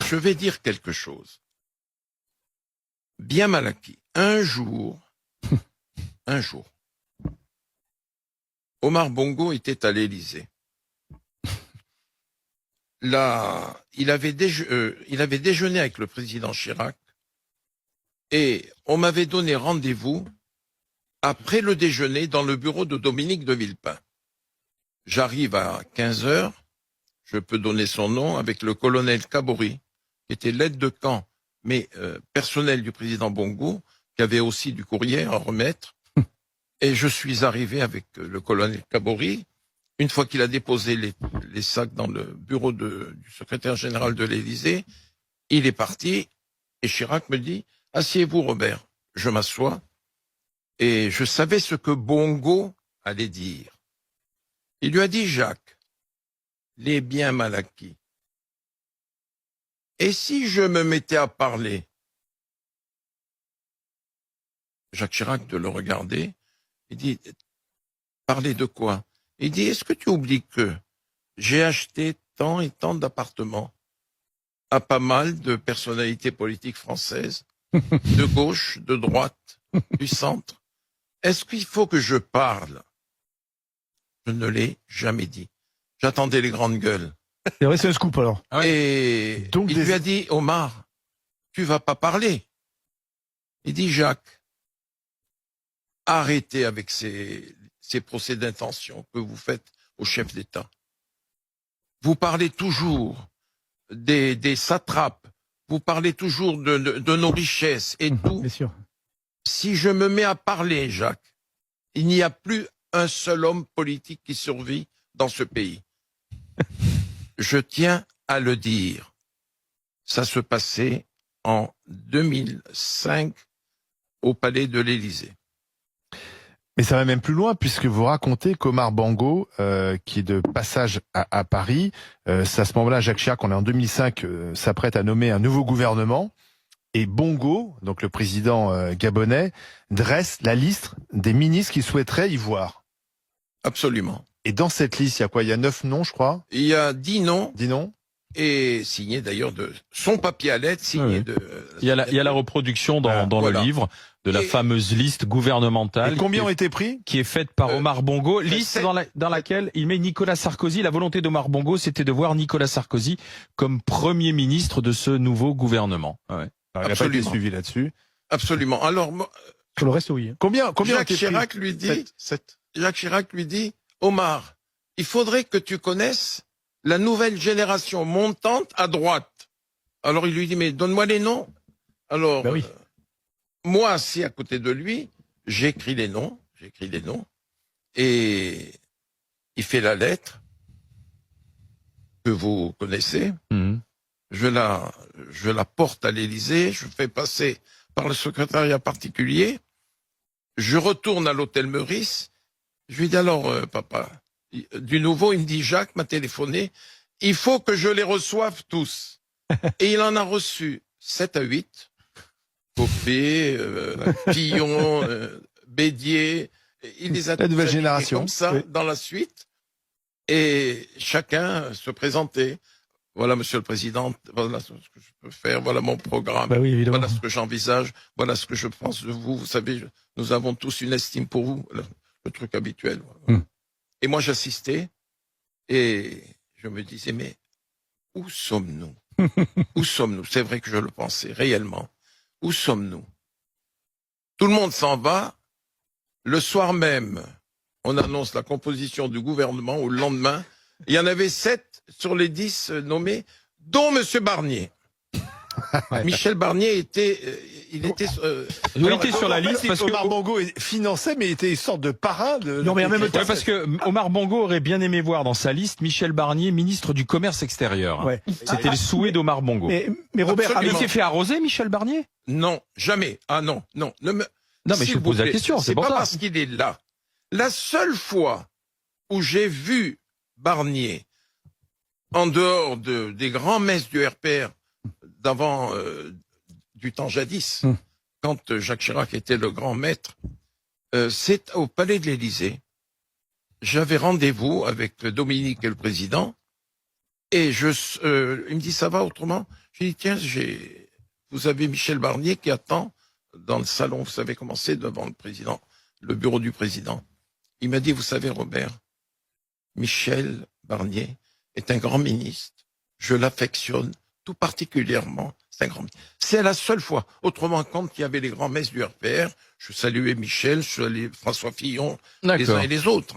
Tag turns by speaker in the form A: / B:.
A: je vais dire quelque chose. Bien mal acquis. Un jour, Omar Bongo était à l'Élysée. Là, il avait déjeuné avec le président Chirac et on m'avait donné rendez-vous après le déjeuner dans le bureau de Dominique de Villepin. J'arrive à 15 heures, je peux donner son nom, avec le colonel Kabori, qui était l'aide de camp, mais personnel du président Bongo, qui avait aussi du courrier à remettre. Et je suis arrivé avec le colonel Kabori. Une fois qu'il a déposé les sacs dans le bureau du secrétaire général de l'Élysée, il est parti et Chirac me dit « Asseyez-vous, Robert ». Je m'assois et je savais ce que Bongo allait dire. Il lui a dit « Jacques, les biens mal acquis. Et si je me mettais à parler ?» Jacques Chirac de le regarder, il dit « Parler de quoi ?» Il dit, est-ce que tu oublies que j'ai acheté tant et tant d'appartements à pas mal de personnalités politiques françaises, de gauche, de droite, du centre? Est-ce qu'il faut que je parle? Je ne l'ai jamais dit. J'attendais les grandes gueules.
B: C'est vrai, c'est un scoop alors.
A: Et donc, il lui a dit, Omar, tu vas pas parler. Il dit, Jacques, arrêtez avec ces procès d'intention que vous faites au chef d'État. Vous parlez toujours des satrapes, vous parlez toujours de nos richesses et tout.
B: Bien sûr.
A: Si je me mets à parler, Jacques, il n'y a plus un seul homme politique qui survit dans ce pays. Je tiens à le dire. Ça se passait en 2005 au palais de l'Élysée.
C: Mais ça va même plus loin, puisque vous racontez qu'Omar Bongo, qui est de passage à Paris, c'est à ce moment-là, Jacques Chirac, on est en 2005, s'apprête à nommer un nouveau gouvernement, et Bongo, donc le président gabonais, dresse la liste des ministres qu'il souhaiterait y voir.
A: Absolument.
C: Et dans cette liste, il y a quoi? Il y a 9 noms, je crois.
A: Il y a 10 noms.
C: 10 noms.
A: Et signé d'ailleurs de son papier à lettres, signé de...
D: Il y a la reproduction dans
A: voilà.
D: le livre de la fameuse liste gouvernementale.
C: Et combien ont été pris?
D: Qui est faite par Omar Bongo. Liste dans laquelle il met Nicolas Sarkozy. La volonté d'Omar Bongo, c'était de voir Nicolas Sarkozy comme Premier ministre de ce nouveau gouvernement.
C: Ouais. Alors, il n'a pas été suivi là-dessus.
A: Absolument. Alors,
B: sur le reste, oui.
C: Combien
A: Jacques Chirac lui dit, Jacques Chirac lui dit, Omar, il faudrait que tu connaisses la nouvelle génération montante à droite. Alors il lui dit, mais donne-moi les noms. Alors,
B: ben oui.
A: Moi, assis à côté de lui, j'écris les noms, et il fait la lettre que vous connaissez.
D: Mmh.
A: Je la porte à l'Élysée, je fais passer par le secrétariat particulier, je retourne à l'hôtel Meurice, je lui dis alors, papa, du nouveau, il me dit, Jacques m'a téléphoné, il faut que je les reçoive tous. Et il en a reçu 7 à 8, Copé, Fillon, Bédier, il les a
C: la nouvelle
A: tous
C: génération
A: comme ça, dans la suite, et chacun se présentait. Voilà, Monsieur le Président, voilà ce que je peux faire, voilà mon programme,
B: bah oui, évidemment.
A: Voilà ce que j'envisage, voilà ce que je pense de vous. Vous savez, nous avons tous une estime pour vous, le truc habituel. Voilà. Et moi, j'assistais et je me disais, mais où sommes-nous? Où sommes-nous? C'est vrai que je le pensais, réellement. Où sommes-nous? Tout le monde s'en va. Le soir même, on annonce la composition du gouvernement, ou le lendemain, il y en avait 7 sur les 10 nommés, dont Monsieur Barnier. Ouais. Michel Barnier était, il était
D: sur la liste parce que
C: Omar Bongo finançait, mais il était une sorte de parrain de.
B: Non, mais en même temps,
D: ouais, parce que Omar Bongo aurait bien aimé voir dans sa liste Michel Barnier, ministre du Commerce extérieur.
B: Ouais.
D: C'était le souhait d'Omar Bongo.
B: Mais Robert,
D: il s'est fait arroser, Michel Barnier?
A: Non, jamais. Ah non.
D: Non, mais je vous pose la question, c'est pour ça.
A: C'est pas parce qu'il est là. La seule fois où j'ai vu Barnier, en dehors des grands messes du RPR, d'avant du temps jadis, quand Jacques Chirac était le grand maître, c'est au palais de l'Élysée. J'avais rendez-vous avec Dominique et le président, Et il me dit, ça va autrement? J'ai dit, tiens, vous avez Michel Barnier qui attend dans le salon, vous savez comment c'est, devant le bureau du président. Il m'a dit, vous savez, Robert, Michel Barnier est un grand ministre. Je l'affectionne tout particulièrement. C'est un grand ministre. C'est la seule fois. Autrement, quand il y avait les grands messes du RPR, je saluais Michel, je saluais François Fillon, les uns et les autres.